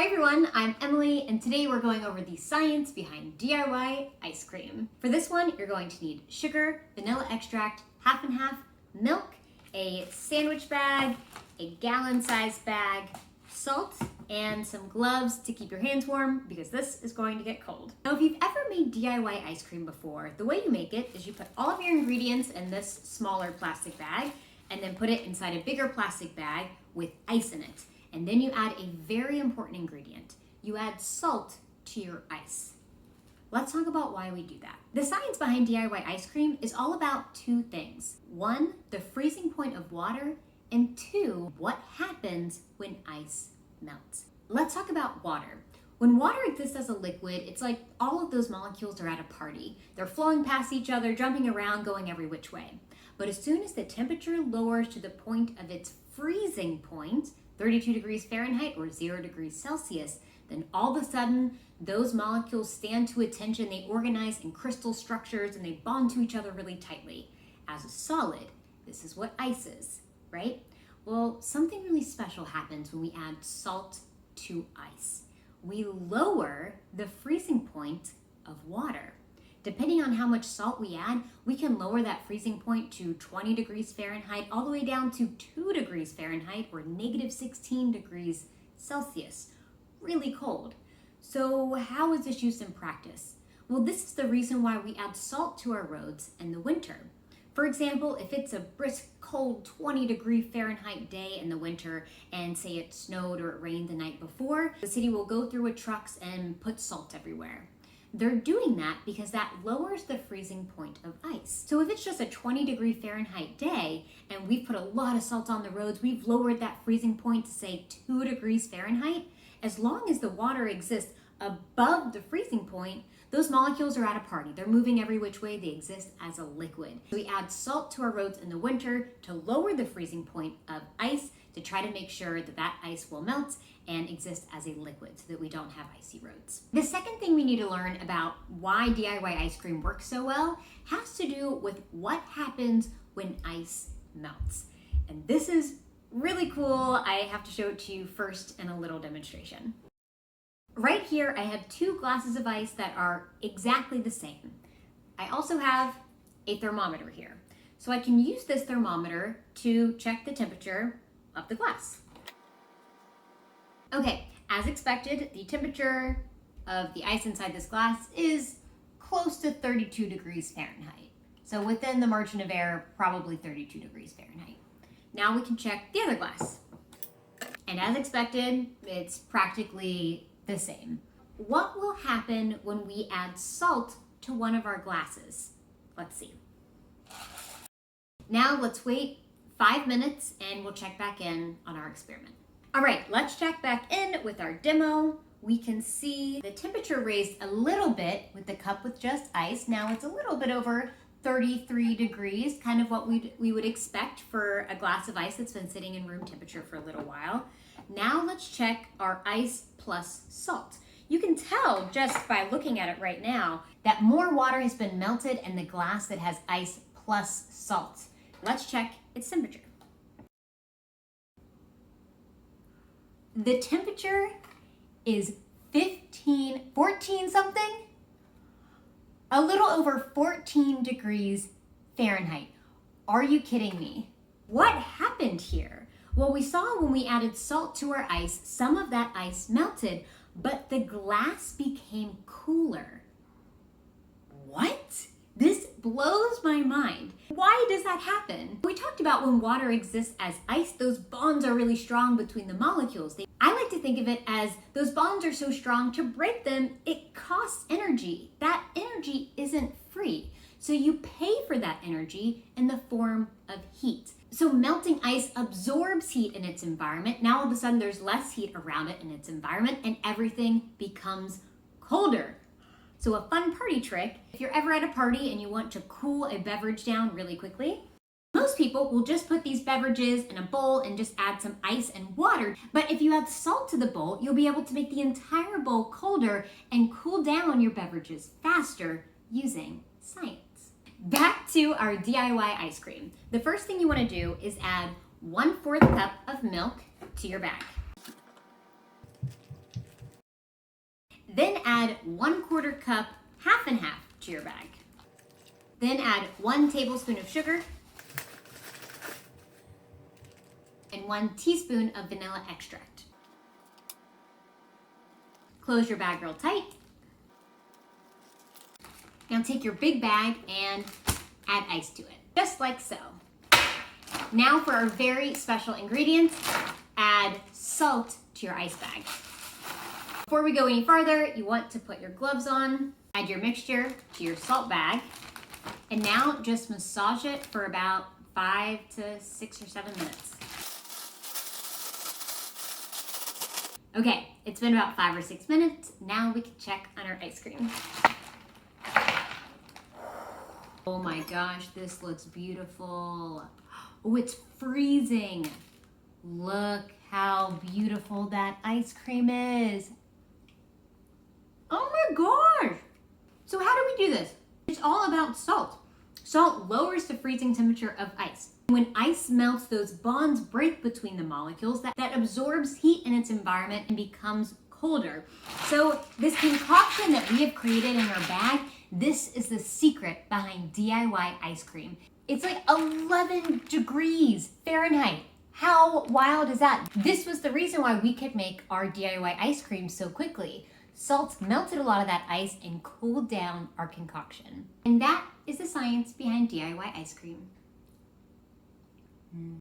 Hi everyone, I'm Emily, and today we're going over the science behind DIY ice cream. For this one, you're going to need sugar, vanilla extract, half and half, milk, a sandwich bag, a gallon-sized bag, salt, and some gloves to keep your hands warm because this is going to get cold. Now, if you've ever made DIY ice cream before, the way you make it is you put all of your ingredients in this smaller plastic bag and then put it inside a bigger plastic bag with ice in it. And then you add a very important ingredient. You add salt to your ice. Let's talk about why we do that. The science behind DIY ice cream is all about two things. One, the freezing point of water, and two, what happens when ice melts. Let's talk about water. When water exists as a liquid, it's like all of those molecules are at a party. They're flowing past each other, jumping around, going every which way. But as soon as the temperature lowers to the point of its freezing point, 32 degrees Fahrenheit or 0 degrees Celsius, then all of a sudden those molecules stand to attention, they organize in crystal structures and they bond to each other really tightly. As a solid, this is what ice is, right? Well, something really special happens when we add salt to ice. We lower the freezing point of water. Depending on how much salt we add, we can lower that freezing point to 20 degrees Fahrenheit all the way down to 2 degrees Fahrenheit or negative 16 degrees Celsius. Really cold. So how is this used in practice? Well, this is the reason why we add salt to our roads in the winter. For example, if it's a brisk, cold 20 degree Fahrenheit day in the winter and say it snowed or it rained the night before, the city will go through with trucks and put salt everywhere. They're doing that because that lowers the freezing point of ice. So if it's just a 20 degree Fahrenheit day and we've put a lot of salt on the roads, we've lowered that freezing point to say 2 degrees Fahrenheit, as long as the water exists above the freezing point, those molecules are at a party. They're moving every which way. They exist as a liquid. So we add salt to our roads in the winter to lower the freezing point of ice to try to make sure that that ice will melt and exist as a liquid so that we don't have icy roads. The second thing we need to learn about why DIY ice cream works so well has to do with what happens when ice melts. And this is really cool. I have to show it to you first in a little demonstration. Right here, I have 2 glasses of ice that are exactly the same. I also have a thermometer here. So I can use this thermometer to check the temperature of the glass. Okay, as expected, the temperature of the ice inside this glass is close to 32 degrees Fahrenheit. So within the margin of error, probably 32 degrees Fahrenheit. Now we can check the other glass. And as expected, it's practically the same. What will happen when we add salt to one of our glasses? Let's see. Now let's wait 5 minutes and we'll check back in on our experiment. All right, let's check back in with our demo. We can see the temperature raised a little bit with the cup with just ice. Now it's a little bit over 33 degrees, kind of what we would expect for a glass of ice that's been sitting in room temperature for a little while. Now let's check our ice plus salt. You can tell just by looking at it right now that more water has been melted in the glass that has ice plus salt. Let's check its temperature. The temperature is 14 something? A little over 14 degrees Fahrenheit. Are you kidding me? What happened here? Well, we saw when we added salt to our ice, some of that ice melted, but the glass became cooler. What? This blows my mind. Why does that happen? We talked about when water exists as ice, those bonds are really strong between the molecules. I like to think of it as those bonds are so strong, to break them, it costs energy. That energy isn't free. So you pay for that energy in the form of heat. So melting ice absorbs heat in its environment. Now all of a sudden there's less heat around it in its environment and everything becomes colder. So a fun party trick, if you're ever at a party and you want to cool a beverage down really quickly, most people will just put these beverages in a bowl and just add some ice and water. But if you add salt to the bowl, you'll be able to make the entire bowl colder and cool down your beverages faster using science. Back to our DIY ice cream. The first thing you want to do is add 1/4 cup of milk to your bag. Then add 1/4 cup half and half to your bag. Then add 1 tablespoon of sugar and 1 teaspoon of vanilla extract. Close your bag real tight. Now take your big bag and add ice to it, just like so. Now for our very special ingredients, add salt to your ice bag. Before we go any farther, you want to put your gloves on, add your mixture to your salt bag, and now just massage it for about 5 to 6 or 7 minutes. Okay, it's been about 5 or 6 minutes. Now we can check on our ice cream. Oh my gosh, this looks beautiful. Oh, it's freezing. Look how beautiful that ice cream is. Oh my gosh. So how do we do this? It's all about salt. Salt lowers the freezing temperature of ice. When ice melts, those bonds break between the molecules that absorbs heat in its environment and becomes colder. So this concoction that we have created in our bag, this is the secret behind DIY ice cream. It's like 11 degrees Fahrenheit. How wild is that? This was the reason why we could make our DIY ice cream so quickly. Salt melted a lot of that ice and cooled down our concoction. And that is the science behind DIY ice cream.